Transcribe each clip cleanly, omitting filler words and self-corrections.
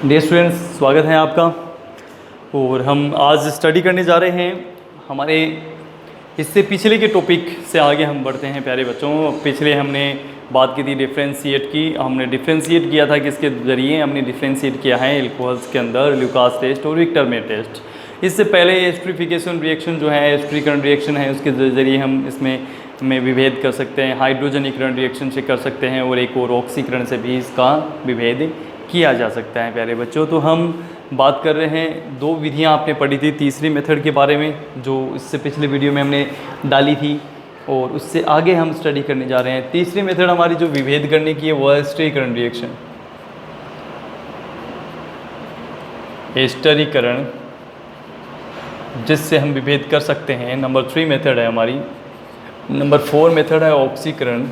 Dear students, स्वागत है आपका। और हम आज स्टडी करने जा रहे हैं हमारे इससे पिछले के टॉपिक से आगे हम बढ़ते हैं प्यारे बच्चों। पिछले हमने बात की थी डिफ्रेंशिएट की। हमने डिफ्रेंशिएट किया था किसके ज़रिए? हमने डिफ्रेंशिएट किया है एल्कोहल्स के अंदर ल्यूकास टेस्ट और विक्टर मेयर टेस्ट। इससे पहले एस्टरीफिकेशन रिएक्शन जो है, एस्टरीकरण रिएक्शन है, उसके ज़रिए हम इसमें विभेद कर सकते हैं। हाइड्रोजनीकरण रिएक्शन से कर सकते हैं और एक और ऑक्सीकरण से भी इसका विभेद किया जा सकता है प्यारे बच्चों। तो हम बात कर रहे हैं, दो विधियां आपने पढ़ी थी तीसरी मेथड के बारे में जो इससे पिछले वीडियो में हमने डाली थी, और उससे आगे हम स्टडी करने जा रहे हैं। तीसरी मेथड हमारी जो विभेद करने की है वो है एस्टरीकरण रिएक्शन। एस्टरीकरण जिससे हम विभेद कर सकते हैं। नंबर 3 मेथड है हमारी। नंबर 4 मेथड है ऑक्सीकरण।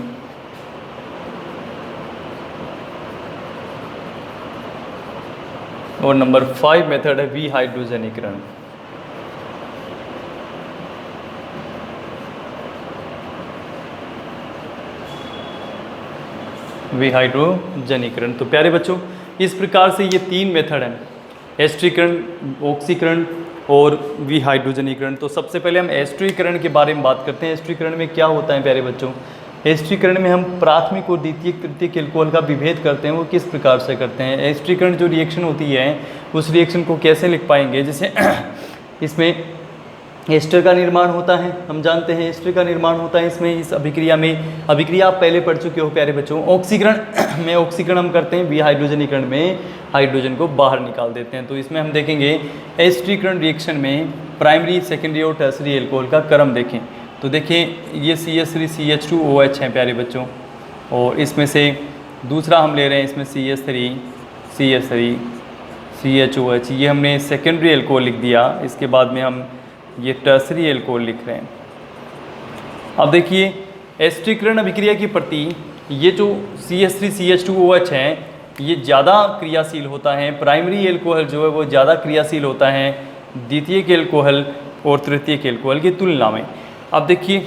और नंबर 5 मेथड है विहाइड्रोजनीकरण। विहाइड्रोजनीकरण। तो प्यारे बच्चों, इस प्रकार से ये 3 मेथड हैं, एस्टरीकरण, ऑक्सीकरण और विहाइड्रोजनीकरण। तो सबसे पहले हम एस्टरीकरण के बारे में बात करते हैं। एस्टरीकरण में क्या होता है प्यारे बच्चों? एस्टरीकरण में हम प्राथमिक और द्वितीयक तृतीयक एल्कोहल का विभेद करते हैं। वो किस प्रकार से करते हैं? एस्टरीकरण जो रिएक्शन होती है उस रिएक्शन को कैसे लिख पाएंगे? जैसे इसमें एस्टर का निर्माण होता है, हम जानते हैं एस्टर का निर्माण होता है इसमें, इस अभिक्रिया में। अभिक्रिया आप पहले पढ़ चुके हो प्यारे बच्चों। ऑक्सीकरण में ऑक्सीकरण हम करते हैं, विहाइड्रोजनीकरण में हाइड्रोजन को बाहर निकाल देते हैं। तो इसमें हम देखेंगे एस्टरीकरण रिएक्शन में प्राइमरी, सेकेंडरी और टर्सरी एल्कोहल का क्रम देखें। तो देखिए ये CH3 CH2OH हैं प्यारे बच्चों, और इसमें से दूसरा हम ले रहे हैं, इसमें CH3 CH3 CHOH, ये हमने सेकेंडरी एल्कोहल लिख दिया। इसके बाद में हम ये टर्सरी एल्कोहल लिख रहे हैं। अब देखिए एस्टरीकरण अभिक्रिया की प्रति ये जो CH3 CH2OH है ये ज़्यादा क्रियाशील होता है। प्राइमरी एल्कोहल जो है वो ज़्यादा क्रियाशील होता है द्वितीयक एल्कोहल और तृतीयक एल्कोहल की तुलना में। अब देखिए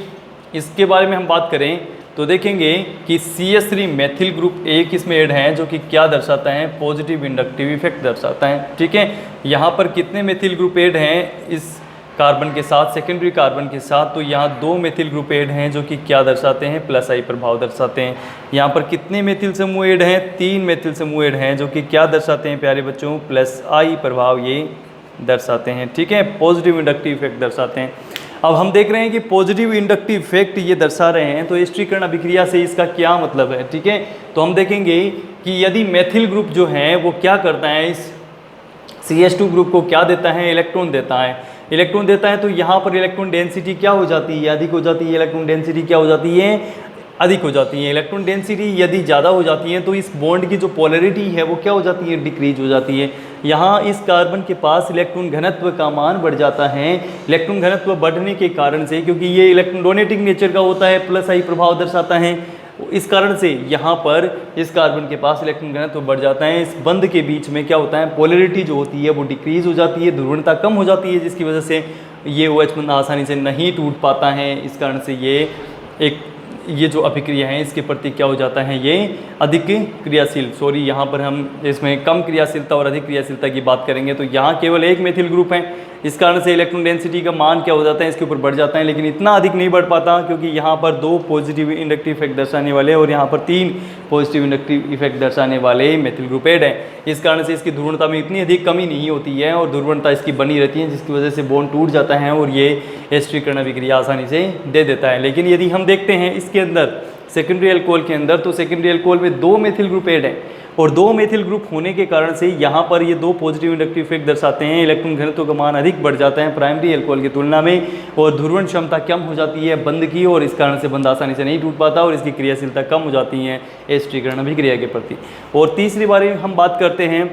इसके बारे में हम बात करें तो देखेंगे कि CH3 मेथिल ग्रुप एक इसमें ऐड है, जो कि क्या दर्शाता है? पॉजिटिव इंडक्टिव इफेक्ट दर्शाता है। ठीक है, यहाँ पर कितने मेथिल ग्रुप ऐड हैं इस कार्बन के साथ, सेकेंडरी कार्बन के साथ? तो यहाँ 2 मेथिल ग्रुप ऐड हैं जो कि क्या दर्शाते हैं? प्लस आई प्रभाव दर्शाते हैं। यहाँ पर कितने मेथिल समूह ऐड हैं? 3 मेथिल समूह ऐड हैं जो कि क्या दर्शाते हैं प्यारे बच्चों? प्लस आई प्रभाव ये दर्शाते हैं। ठीक है, पॉजिटिव इंडक्टिव इफेक्ट दर्शाते हैं। अब हम देख रहे हैं कि पॉजिटिव इंडक्टिव इफेक्ट ये दर्शा रहे हैं, तो एस्टरीकरण अभिक्रिया से इसका क्या मतलब है? ठीक है, तो हम देखेंगे कि यदि मेथिल ग्रुप जो है वो क्या करता है, इस CH2 ग्रुप को क्या देता है? इलेक्ट्रॉन देता है। इलेक्ट्रॉन देता है तो यहाँ पर इलेक्ट्रॉन डेंसिटी क्या हो जाती है? अधिक हो जाती है। इलेक्ट्रॉन डेंसिटी क्या हो जाती है? अधिक हो जाती है। इलेक्ट्रॉन डेंसिटी यदि ज़्यादा हो जाती है तो इस बॉन्ड की जो पोलैरिटी है वो क्या हो जाती है? डिक्रीज हो जाती है। यहाँ इस कार्बन के पास इलेक्ट्रॉन घनत्व का मान बढ़ जाता है। इलेक्ट्रॉन घनत्व बढ़ने के कारण से, क्योंकि ये इलेक्ट्रॉन डोनेटिंग नेचर का होता है, प्लस आई प्रभाव दर्शाता है, इस कारण से यहाँ पर इस कार्बन के पास इलेक्ट्रॉन घनत्व बढ़ जाता है। इस बंध के बीच में क्या होता है? पोलैरिटी जो होती है वो डिक्रीज हो जाती है, ध्रुवणता कम हो जाती है, जिसकी वजह से ये OH बंध आसानी से नहीं टूट पाता है। इस कारण से ये जो अभिक्रिया है इसके प्रति क्या हो जाता है? ये अधिक क्रियाशील, यहाँ पर हम इसमें कम क्रियाशीलता और अधिक क्रियाशीलता की बात करेंगे। तो यहाँ केवल एक मेथिल ग्रुप है, इस कारण से इलेक्ट्रॉन डेंसिटी का मान क्या हो जाता है? इसके ऊपर बढ़ जाता है, लेकिन इतना अधिक नहीं बढ़ पाता क्योंकि यहाँ पर 2 पॉजिटिव इंडक्टिव इफेक्ट दर्शाने वाले और यहाँ पर 3 पॉजिटिव इंडक्टिव इफेक्ट दर्शाने वाले मेथिल ग्रुप ऐड है। इस कारण से इसकी ध्रुवणता में इतनी अधिक कमी नहीं होती है और ध्रुवणता इसकी बनी रहती है, जिसकी वजह से बॉन्ड टूट जाता है और ये एस्टरीकरण अभिक्रिया आसानी से दे देता है। लेकिन यदि हम देखते हैं इसके अंदर सेकेंडरी एल्कोहल के अंदर, तो सेकेंडरी एल्कोहल में 2 मेथिल ग्रुप ऐड है और 2 मेथिल ग्रुप होने के कारण से यहाँ पर ये 2 पॉजिटिव इंडक्टिव इफेक्ट दर्शाते हैं। इलेक्ट्रॉन घनत्व का मान अधिक बढ़ जाता है प्राइमरी एल्कोहल की तुलना में और ध्रुवण क्षमता कम हो जाती है बंध की, और इस कारण से बंध आसानी से नहीं टूट पाता और इसकी क्रियाशीलता कम हो जाती है एस्टरीकरण अभिक्रिया के प्रति। और तीसरी बारे हम बात करते हैं,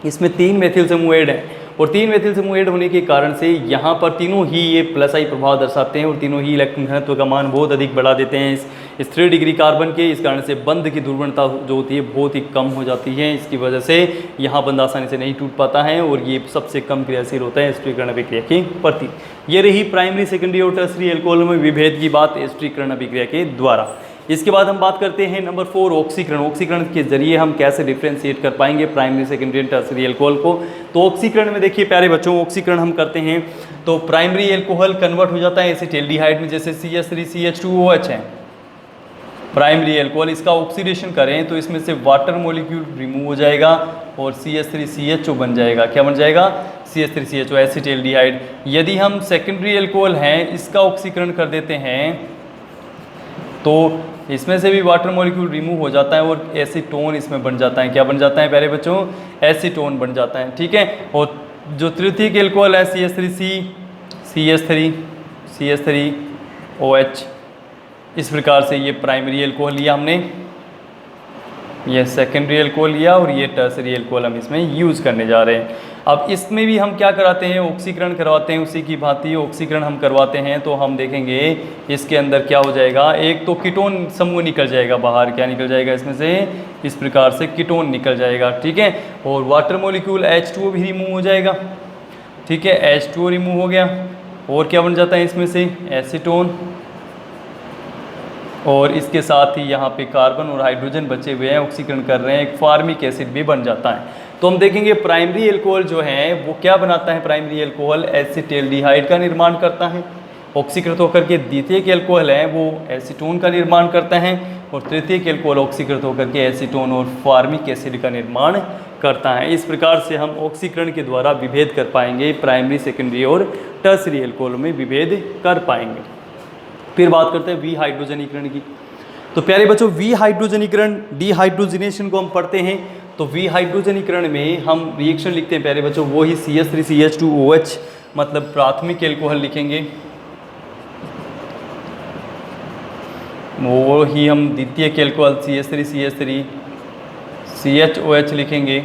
इसमें 3 मेथिल समूह ऐड है और 3 मेथिल समूह ऐड होने के कारण से यहाँ पर तीनों ही ये प्लस आई प्रभाव दर्शाते हैं और तीनों ही इलेक्ट्रॉन घनत्व का मान बहुत अधिक बढ़ा देते हैं इस 3 डिग्री कार्बन के। इस कारण से बंध की ध्रुवणता जो होती है बहुत ही कम हो जाती है। इसकी वजह से यहाँ बंध आसानी से नहीं टूट पाता है और ये सबसे कम क्रियाशील होता है एस्टरीकरण अभिक्रिया की प्रति। ये रही प्राइमरी, सेकेंडरी और टर्सरी एल्कोहल में विभेद की बात एस्टरीकरण अभिक्रिया के द्वारा। इसके बाद हम बात करते हैं नंबर 4 ऑक्सीकरण। ऑक्सीकरण के जरिए हम कैसे डिफ्रेंशिएट कर पाएंगे primary secondary and tertiary alcohol को। तो ऑक्सीकरण में देखिए प्यारे बच्चों, ऑक्सीकरण हम करते हैं तो प्राइमरी अल्कोहल कन्वर्ट हो जाता है एसिटाल्डिहाइड में, जैसे CH3CH2OH है प्राइमरी अल्कोहल। इसका ऑक्सीडेशन करें तो इसमें से वाटर मॉलिक्यूल रिमूव हो जाएगा और CH3CHO बन जाएगा। क्या बन जाएगा? CH3CHO acetaldehyde. यदि हम सेकेंडरी अल्कोहल हैं इसका ऑक्सीकरण कर देते हैं तो इसमें से भी वाटर मॉलिक्यूल रिमूव हो जाता है और एसीटोन इसमें बन जाता है। क्या बन जाता है प्यारे बच्चों? एसीटोन बन जाता है, ठीक है। और जो तृतीयक अल्कोहल है CH3OH, इस प्रकार से ये प्राइमरी अल्कोहल लिया हमने, ये सेकेंडरी अल्कोहल लिया और ये टर्सरी अल्कोहल हम इसमें यूज़ करने जा रहे हैं। अब इसमें भी हम क्या कराते हैं? ऑक्सीकरण करवाते हैं, उसी की भांति ऑक्सीकरण हम करवाते हैं तो हम देखेंगे इसके अंदर क्या हो जाएगा। एक तो कीटोन समूह निकल जाएगा बाहर। क्या निकल जाएगा इसमें से? इस प्रकार से कीटोन निकल जाएगा, ठीक है। और वाटर मॉलिक्यूल H2O भी रिमूव हो जाएगा, ठीक है। H2O रिमूव हो गया और क्या बन जाता है इसमें से? एसीटोन। और इसके साथ ही यहाँ पे कार्बन और हाइड्रोजन बचे हुए हैं, ऑक्सीकरण कर रहे हैं, एक फार्मिक एसिड भी बन जाता है। तो हम देखेंगे प्राइमरी अल्कोहल जो है वो क्या बनाता है? प्राइमरी अल्कोहल एसिटाल्डिहाइड का निर्माण करता है। ऑक्सीकृत होकर के द्वितीयक अल्कोहल है वो एसीटोन का निर्माण करता है और तृतीयक अल्कोहल ऑक्सीकृत होकर के एसीटोन और फार्मिक एसिड का निर्माण करता है। इस प्रकार से हम ऑक्सीकरण के द्वारा विभेद कर पाएंगे, प्राइमरी सेकेंडरी और टर्सरी अल्कोहल में विभेद कर पाएंगे। फिर बात करते हैं विहाइड्रोजनीकरण की। तो प्यारे बच्चों, विहाइड्रोजनीकरण, डिहाइड्रोजिनेशन को हम पढ़ते हैं तो विहाइड्रोजनीकरण में हम रिएक्शन लिखते हैं प्यारे बच्चों, वो ही CH3CH2OH मतलब प्राथमिक अल्कोहल लिखेंगे, वो ही हम द्वितीयक अल्कोहल CH3CH3CHOH लिखेंगे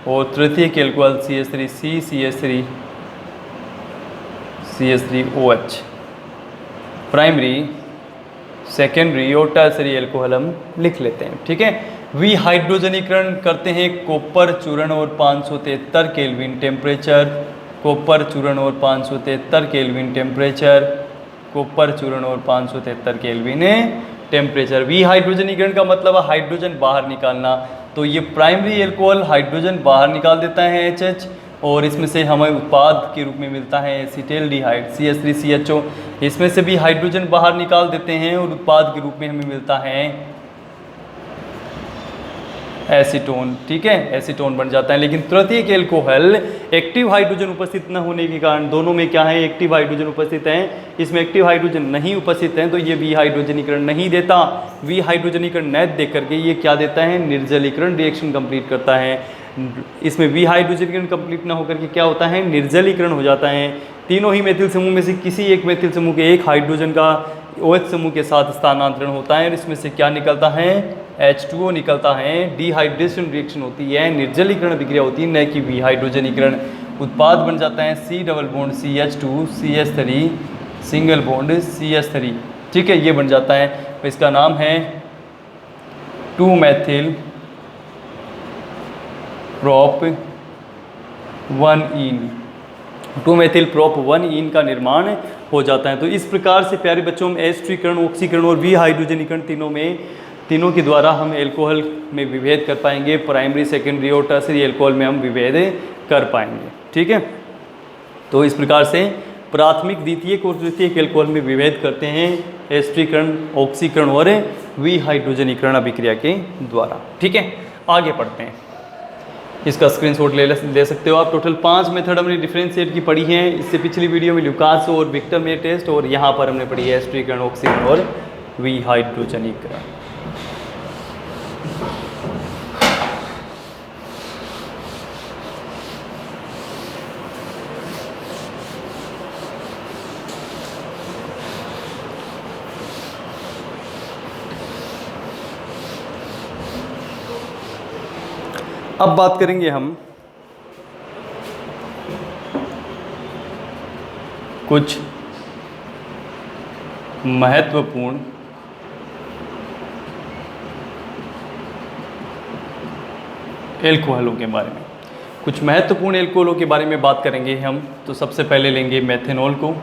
और तृतीयक अल्कोहल CH3CH3CH3OH। प्राइमरी, सेकेंडरी और टर्सरी अल्कोहल हम लिख लेते हैं, ठीक है। विहाइड्रोजनीकरण करते हैं कॉपर चूर्ण और 573 केल्विन टेम्परेचर, कॉपर चूर्ण और 573 केल्विन टेम्परेचर, कॉपर चूर्ण और 573 केल्विन टेम्परेचर। विहाइड्रोजनीकरण का मतलब है हाइड्रोजन बाहर निकालना। तो ये प्राइमरी अल्कोहल हाइड्रोजन बाहर निकाल देता है HH और इसमें से हमें उत्पाद के रूप में मिलता है एसिटाल्डिहाइड CH3CHO। इसमें से भी हाइड्रोजन बाहर निकाल देते हैं और उत्पाद के रूप में हमें मिलता है एसीटोन, ठीक है, एसीटोन बन जाता है। लेकिन तृतीयक अल्कोहल एक्टिव हाइड्रोजन उपस्थित न होने के कारण, दोनों में क्या है? एक्टिव हाइड्रोजन उपस्थित है, इसमें एक्टिव हाइड्रोजन नहीं उपस्थित है तो ये विहाइड्रोजनीकरण नहीं देता। विहाइड्रोजनीकरण न दे करके ये क्या देता है? निर्जलीकरण रिएक्शन कंप्लीट करता है। इसमें विहाइड्रोजनीकरण कंप्लीट ना होकर के क्या होता है? निर्जलीकरण हो जाता है। तीनों ही मेथिल समूह में से किसी एक मेथिल समूह के एक हाइड्रोजन का OH समूह के साथ स्थानांतरण होता है और इसमें से क्या निकलता है? H2O निकलता है। डिहाइड्रेशन रिएक्शन होती है, निर्जलीकरण अभिक्रिया होती है, न कि विहाइड्रोजनीकरण। उत्पाद बन जाता है C double bond CH2 CH3 single bond CH3, ठीक है, ये बन जाता है। तो इसका नाम है 2-मेथिल प्रोप 1-इन, 2-मेथिल प्रोप 1-इन का निर्माण हो जाता है। तो इस प्रकार से प्यारे बच्चों में एस्टरीकरण, ऑक्सीकरण और विहाइड्रोजनीकरण तीनों के द्वारा हम एल्कोहल में विभेद कर पाएंगे। प्राइमरी, सेकेंडरी और टर्सरी एल्कोहल में हम विभेद कर पाएंगे, ठीक है। तो इस प्रकार से प्राथमिक, द्वितीयक और तृतीयक एल्कोहल में विभेद करते हैं एस्टरीकरण, ऑक्सीकरण और विहाइड्रोजनीकरण अभिक्रिया के द्वारा, ठीक है। आगे पढ़ते हैं, इसका स्क्रीनशॉट ले सकते हो आप। टोटल 5 मेथड हमने डिफरेंशिएट की पढ़ी हैं। इससे पिछली वीडियो में ल्यूकास और विक्टर मेयर टेस्ट, और यहाँ पर हमने पढ़ी है एस्टरीकरण, ऑक्सीकरण और विहाइड्रोजनीकरण। अब बात करेंगे हम कुछ महत्वपूर्ण एल्कोहलों के बारे में। कुछ महत्वपूर्ण एल्कोहलों के बारे में बात करेंगे हम। तो सबसे पहले लेंगे मेथेनॉल को।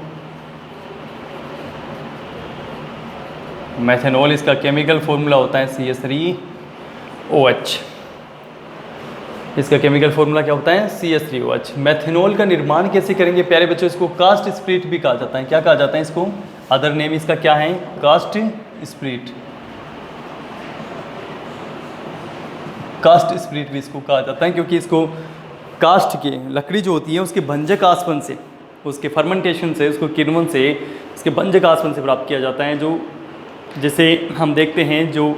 मेथेनॉल इसका केमिकल फॉर्मूला होता है CH3OH। इसका केमिकल फॉर्मूला क्या होता है? CH3OH। मेथेनॉल का निर्माण कैसे करेंगे प्यारे बच्चों? इसको कास्ट स्प्रिट भी कहा जाता है। क्या कहा जाता है इसको? अदर नेम इसका क्या है? Cast spirit. कास्ट स्प्रिट भी इसको कहा जाता है क्योंकि इसको कास्ट के लकड़ी जो होती है उसके भंजक आसवन से, उसके फर्मेंटेशन से, उसको किण्वन से, इसके भंजक आसवन से प्राप्त किया जाता है। जो जैसे हम देखते हैं जो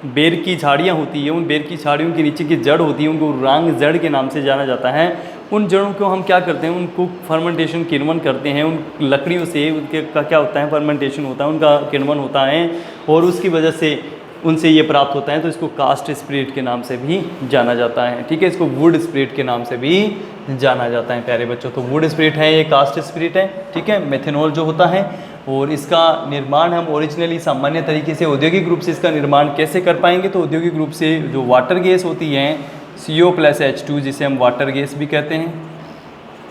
बेर की झाड़ियाँ होती है, उन बेर की झाड़ियों के नीचे की जड़ होती है उनको रांग जड़ के नाम से जाना जाता है। उन जड़ों को हम क्या करते हैं? उनको फर्मेंटेशन किण्वन करते हैं। उन लकड़ियों से उनके का क्या होता है? फर्मेंटेशन होता है, उनका किण्वन होता है और उसकी वजह से उनसे ये प्राप्त होता है। तो इसको कास्ट स्प्रिट के नाम से भी जाना जाता है। ठीक है, इसको वुड स्प्रिट के नाम से भी जाना जाता है प्यारे बच्चों। तो वुड स्प्रिट है, ये कास्ट स्प्रिट है। ठीक है, मेथेनॉल जो होता है और इसका निर्माण हम ओरिजिनली सामान्य तरीके से औद्योगिक रूप से इसका निर्माण कैसे कर पाएंगे? तो औद्योगिक रूप से जो वाटर गैस होती है CO+H2 जिसे हम वाटर गैस भी कहते हैं,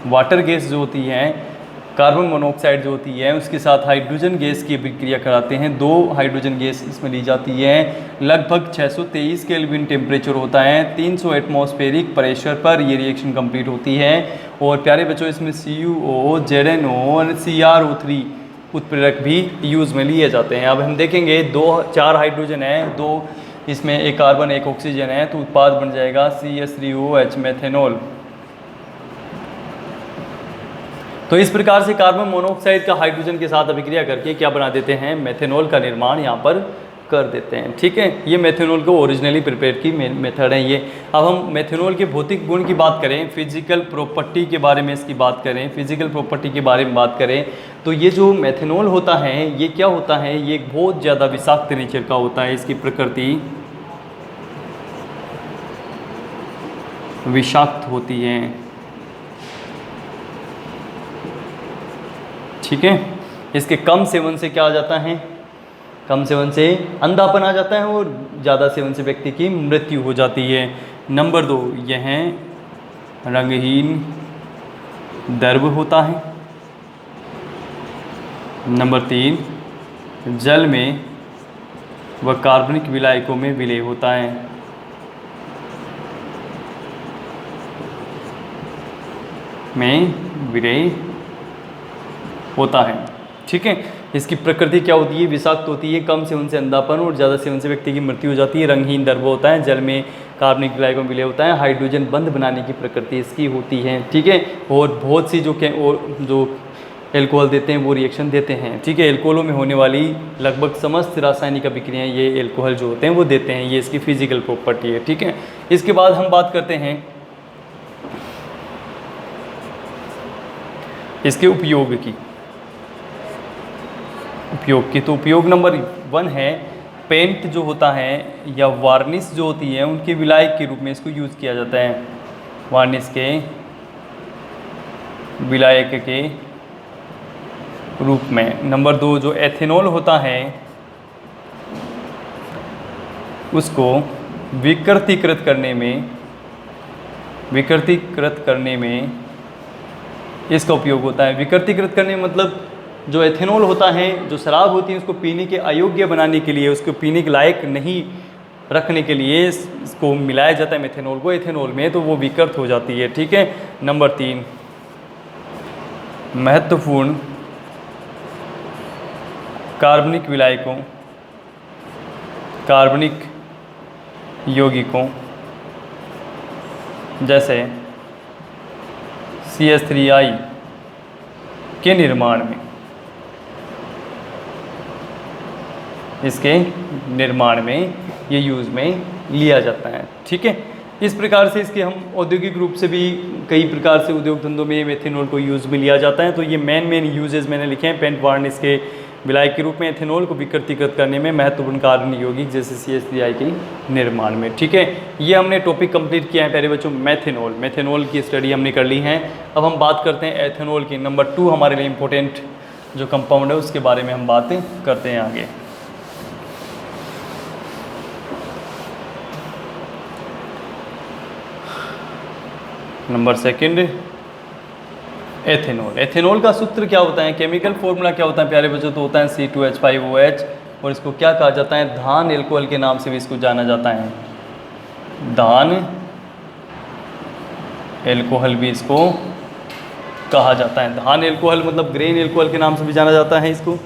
वाटर गैस जो होती है, कार्बन मोनोऑक्साइड जो होती है उसके साथ हाइड्रोजन गैस की अभिक्रिया कराते हैं। 2 हाइड्रोजन गैस इसमें ली जाती है। लगभग 623 केल्विन टेम्परेचर होता है। 300 एटमॉस्फेरिक प्रेशर पर ये रिएक्शन कंप्लीट होती है। और प्यारे बच्चों इसमें CuO, ZnO और CrO3 उत्प्रेरक भी यूज़ में लिए जाते हैं। अब हम देखेंगे 4 हाइड्रोजन है, 2 इसमें एक कार्बन एक ऑक्सीजन है, तो उत्पाद बन जाएगा CH3OH मेथेनॉल। तो इस प्रकार से कार्बन मोनोऑक्साइड का हाइड्रोजन के साथ अभिक्रिया करके क्या बना देते हैं? मेथेनॉल का निर्माण यहाँ पर कर देते हैं। ठीक है, ये मेथेनॉल को ओरिजिनली प्रिपेयर की मेथड है ये। अब हम मेथेनॉल के भौतिक गुण की बात करें, फिजिकल प्रॉपर्टी के बारे में इसकी बात करें, फिजिकल प्रॉपर्टी के बारे में बात करें तो ये जो मेथेनॉल होता है ये क्या होता है? ये बहुत ज़्यादा विषाक्त नेचर का होता है। इसकी प्रकृति विषाक्त होती है। ठीक है, इसके कम सेवन से क्या आ जाता है? कम सेवन से अंधापन आ जाता है और ज़्यादा सेवन से व्यक्ति की मृत्यु हो जाती है। नंबर 2, यह रंगहीन द्रव होता है। नंबर 3, जल में व कार्बनिक विलायकों में विलय होता है। में विलय होता है। ठीक है, इसकी प्रकृति क्या होती है? विषाक्त होती है। कम सेवन से अंधापन और ज़्यादा सेवन से व्यक्ति की मृत्यु हो जाती है। रंगहीन द्रव होता है, जल में कार्बनिक विलायकों में विलय होता है। हाइड्रोजन बंध बनाने की प्रकृति इसकी होती है। ठीक है, और बहुत सी जो एल्कोहल देते हैं वो रिएक्शन देते हैं। ठीक है, एल्कोहलों में होने वाली लगभग समस्त रासायनिक अभिक्रियाएं ये एल्कोहल जो होते हैं वो देते हैं। ये इसकी फिजिकल प्रॉपर्टी है। ठीक है, इसके बाद हम बात करते हैं इसके उपयोग की। तो उपयोग नंबर 1 है पेंट जो होता है या वार्निश जो होती है उनके विलायक के रूप में इसको यूज़ किया जाता है। वार्निश के विलायक के रूप में। नंबर 2, जो एथेनॉल होता है उसको विकृतीकृत करने में इसका उपयोग होता है। विकृतीकृत करने में मतलब जो एथेनॉल होता है, जो शराब होती है उसको पीने के अयोग्य बनाने के लिए, उसको पीने के लायक नहीं रखने के लिए इसको मिलाया जाता है मेथेनॉल को एथेनॉल में, तो वो विकृत हो जाती है। ठीक है, नंबर 3, महत्वपूर्ण कार्बनिक विलायकों, कार्बनिक यौगिकों जैसे CH3I के निर्माण में, इसके निर्माण में ये यूज़ में लिया जाता है। ठीक है, इस प्रकार से इसके हम औद्योगिक रूप से भी कई प्रकार से उद्योग धंधों में मेथेनॉल को यूज़ में लिया जाता है। तो ये मेन यूजेस मैंने लिखे हैं। पेंट वार्निश के विलायक के रूप में एथेनॉल को विकृतीकृत करने में, महत्वपूर्ण कार्बनिक यौगिक जैसे CH3I के निर्माण में। ठीक है, ये हमने टॉपिक कंप्लीट किया है प्यारे बच्चों मेथेनॉल की स्टडी हमने कर ली है। अब हम बात करते हैं एथेनॉल की। नंबर 2 हमारे लिए इम्पोर्टेंट जो कंपाउंड है उसके बारे में हम बातें करते हैं आगे। Number 2 ethanol. एथेनॉल का सूत्र क्या होता है? केमिकल फॉर्मूला क्या होता है प्यारे बच्चों? तो होता है C2H5OH और इसको क्या कहा जाता है, धान एल्कोहल के नाम से भी इसको जाना जाता है, धान एल्कोहल भी इसको कहा जाता है। धान एल्कोहल मतलब ग्रेन एल्कोहल के नाम से भी जाना जाता है इसको,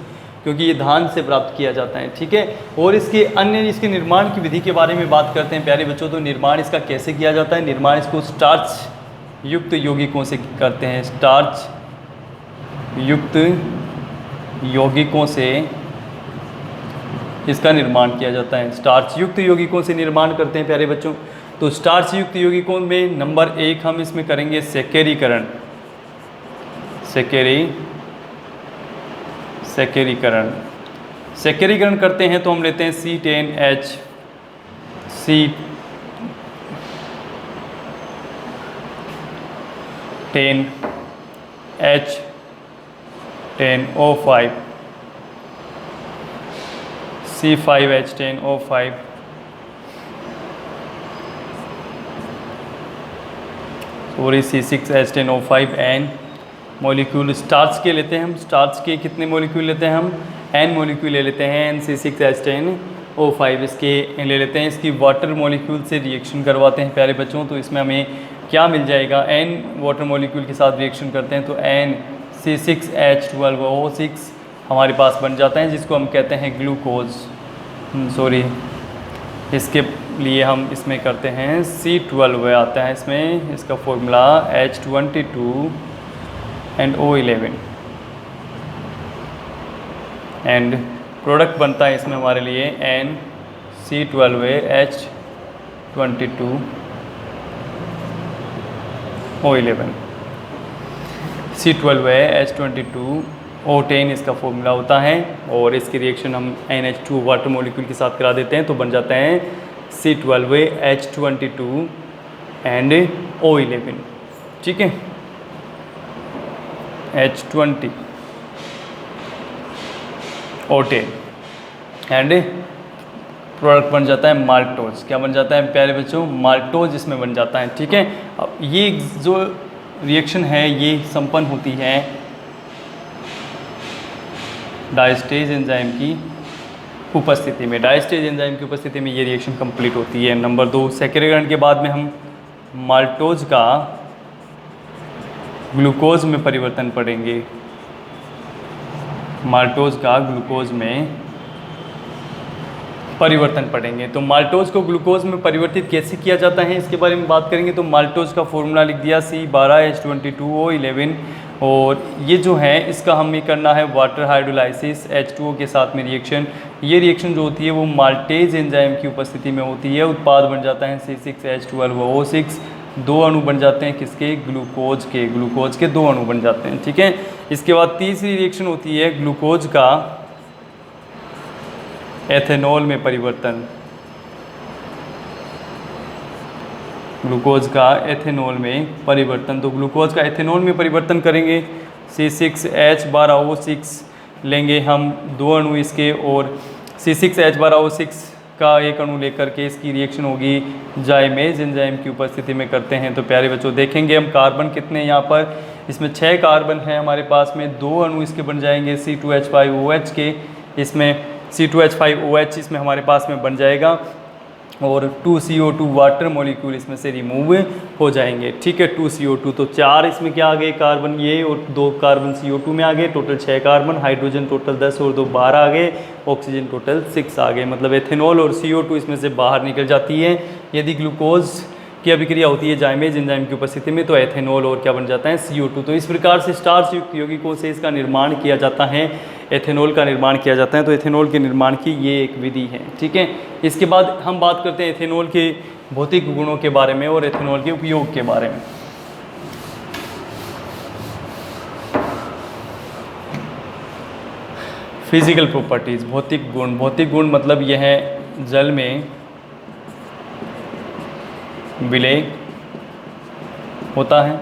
क्योंकि ये धान से प्राप्त किया जाता है, ठीक है। और इसके अन्य इसके निर्माण की विधि के बारे में बात करते हैं प्यारे बच्चों। तो निर्माण इसका कैसे किया जाता है, निर्माण इसको स्टार्च युक्त यौगिकों से करते हैं, स्टार्च युक्त यौगिकों से इसका निर्माण किया जाता है, स्टार्च युक्त यौगिकों से निर्माण करते हैं प्यारे बच्चों। तो स्टार्च युक्त यौगिकों में नंबर 1 हम इसमें करेंगे सेकेरीकरण, सेकेरीकरण करते हैं तो हम लेते हैं C10H C10H10O5 C5H10O5 sorry C6H10O5 N molecule starch के लेते हैं हम। स्टार्च के कितने मॉलिक्यूल लेते हैं हम, N मॉलिक्यूल ले लेते हैं, NC6H10O5 इसके ले लेते हैं। इसकी वाटर मॉलिक्यूल से रिएक्शन करवाते हैं प्यारे बच्चों। तो इसमें हमें क्या मिल जाएगा, N वाटर मॉलिक्यूल के साथ रिएक्शन करते हैं तो NC6H12O6 हमारे पास बन जाता है, जिसको हम कहते हैं ग्लूकोज। सॉरी, इसके लिए हम इसमें करते हैं C12 आता है इसमें, इसका formula H22 and O11 and product बनता है इसमें हमारे लिए NC12H22 O11 C12H22 O10 इसका फॉर्मूला होता है। और इसकी रिएक्शन हम NH2 वाटर मॉलिक्यूल के साथ करा देते हैं तो बन जाता है C12H22 एंड O11, ठीक है, H20 O10 एंड प्रोडक्ट बन जाता है माल्टोज। क्या बन जाता है प्यारे बच्चों, माल्टोज इसमें बन जाता है, ठीक है। अब ये जो रिएक्शन है ये संपन्न होती है डायस्टेज एंजाइम की उपस्थिति में, डायस्टेज एंजाइम की उपस्थिति में ये रिएक्शन कंप्लीट होती है। नंबर 2 सेकेरीकरण के बाद में हम माल्टोज का ग्लूकोज में परिवर्तन पढ़ेंगे, माल्टोज का ग्लूकोज में परिवर्तन पढ़ेंगे। तो माल्टोज को ग्लूकोज में परिवर्तित कैसे किया जाता है इसके बारे में बात करेंगे। तो माल्टोज का फॉर्मूला लिख दिया C12H22O11 और ये जो है इसका हमें करना है वाटर हाइड्रोलाइसिस H2O के साथ में रिएक्शन। ये रिएक्शन जो होती है वो माल्टेज एंजाइम की उपस्थिति में होती है, उत्पाद बन जाता है C6H12O6, 2 अणु बन जाते हैं किसके, ग्लूकोज के 2 अणु बन जाते हैं, ठीक है। इसके बाद तीसरी रिएक्शन होती है ग्लूकोज का एथेनॉल में परिवर्तन, ग्लूकोज का एथेनॉल में परिवर्तन। तो ग्लूकोज का एथेनॉल में परिवर्तन करेंगे C6H12O6 लेंगे हम 2 अणु इसके और C6H12O6 का 1 अणु लेकर के इसकी रिएक्शन होगी जाइमेज एंजाइम की उपस्थिति में करते हैं। तो प्यारे बच्चों देखेंगे हम कार्बन कितने यहाँ पर, इसमें 6 कार्बन है हमारे पास में, 2 अणु इसके बन जाएंगे C2H5OH के, इसमें C2H5OH इसमें हमारे पास में बन जाएगा और 2CO2 वाटर मॉलिक्यूल इसमें से रिमूव हो जाएंगे, ठीक है। 2CO2 तो 4 इसमें क्या आ गए कार्बन ये और 2 कार्बन CO2 में आ गए, टोटल 6 कार्बन, हाइड्रोजन टोटल 10 और 2 12 आ गए, ऑक्सीजन टोटल 6 आ गए। मतलब एथेनॉल और CO2 इसमें से बाहर निकल जाती है। यदि ग्लूकोज की अभिक्रिया होती है जाइमेज एंजाइम की उपस्थिति में तो एथेनॉल और क्या बन जाता है, CO2। तो इस प्रकार से स्टार्च युक्त यौगिकों से इसका निर्माण किया जाता है, एथेनॉल का निर्माण किया जाता है। तो एथेनॉल के निर्माण की ये एक विधि है, ठीक है। इसके बाद हम बात करते हैं एथेनॉल के भौतिक गुणों के बारे में और एथेनॉल के उपयोग के बारे में। फिजिकल प्रॉपर्टीज़, भौतिक गुण। भौतिक गुण मतलब यह है जल में विलय होता है,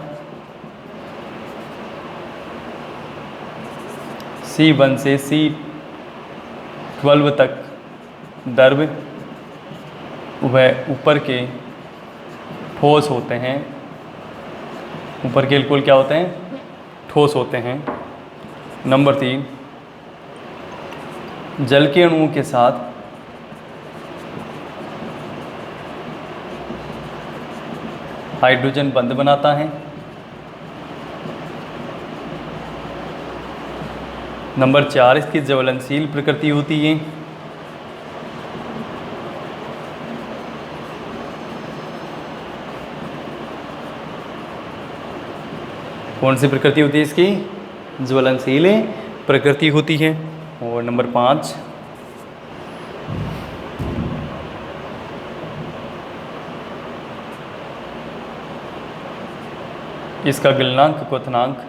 C1 से C12 तक द्रव वह ऊपर के ठोस होते हैं, ऊपर के अल्कोहल क्या होते हैं, ठोस होते हैं। नंबर 3 जल के अणुओं के साथ हाइड्रोजन बंध बनाता है। नंबर 4, इसकी ज्वलनशील प्रकृति होती है। कौन सी प्रकृति होती है इसकी? ज्वलनशील प्रकृति होती है। और नंबर 5, इसका गलनांक क्वथनांक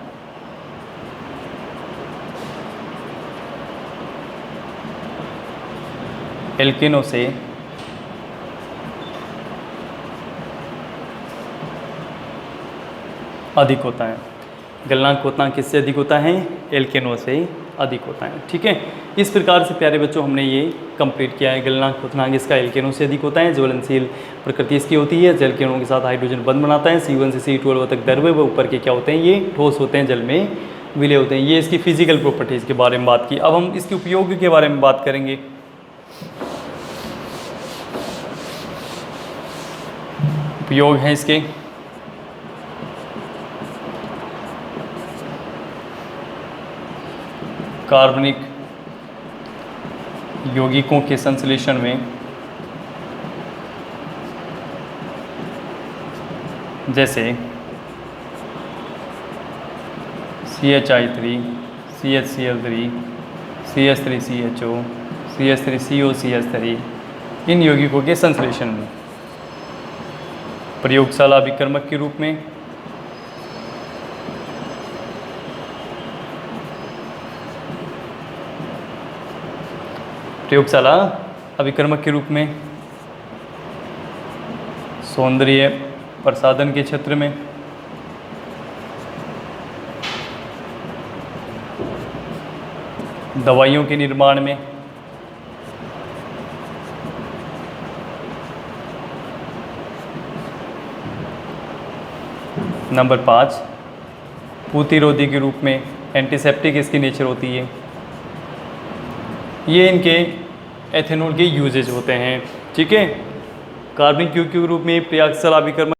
एल्केनों से अधिक होता है। गलनांक क्वथनांक किससे अधिक होता है? एल्केनों से अधिक होता है। ठीक है, इस प्रकार से प्यारे बच्चों हमने ये कंप्लीट किया है। गलनांक क्वथनांक इसका एल्केनों से अधिक होता है, ज्वलनशील प्रकृति इसकी होती है, जल के अणुओं के साथ हाइड्रोजन बंध बनाता है, C1 से C12 तक द्रव्य व ऊपर के क्या होते हैं? ये ठोस होते हैं, जल में विलय होते हैं। ये इसकी फिजिकल प्रॉपर्टीज़ के बारे में बात की। अब हम इसके उपयोग के बारे में बात करेंगे। उपयोग हैं इसके कार्बनिक यौगिकों के संश्लेषण में, जैसे CH3, CHCl3, CH3CHO, CH3COCH3, इन यौगिकों के संश्लेषण में। प्रयोगशाला अभिकर्मक के रूप में, प्रयोगशाला अभिकर्मक के रूप में, सौंदर्य प्रसाधन के क्षेत्र में, दवाइयों के निर्माण में, नंबर 5, प्रतिरोधी के रूप में, एंटीसेप्टिक इसकी नेचर होती है। ये इनके एथेनॉल के यूजेज होते हैं। ठीक है, कार्बनिक यौगिक के रूप में प्रयोगशाला अभिकर्मक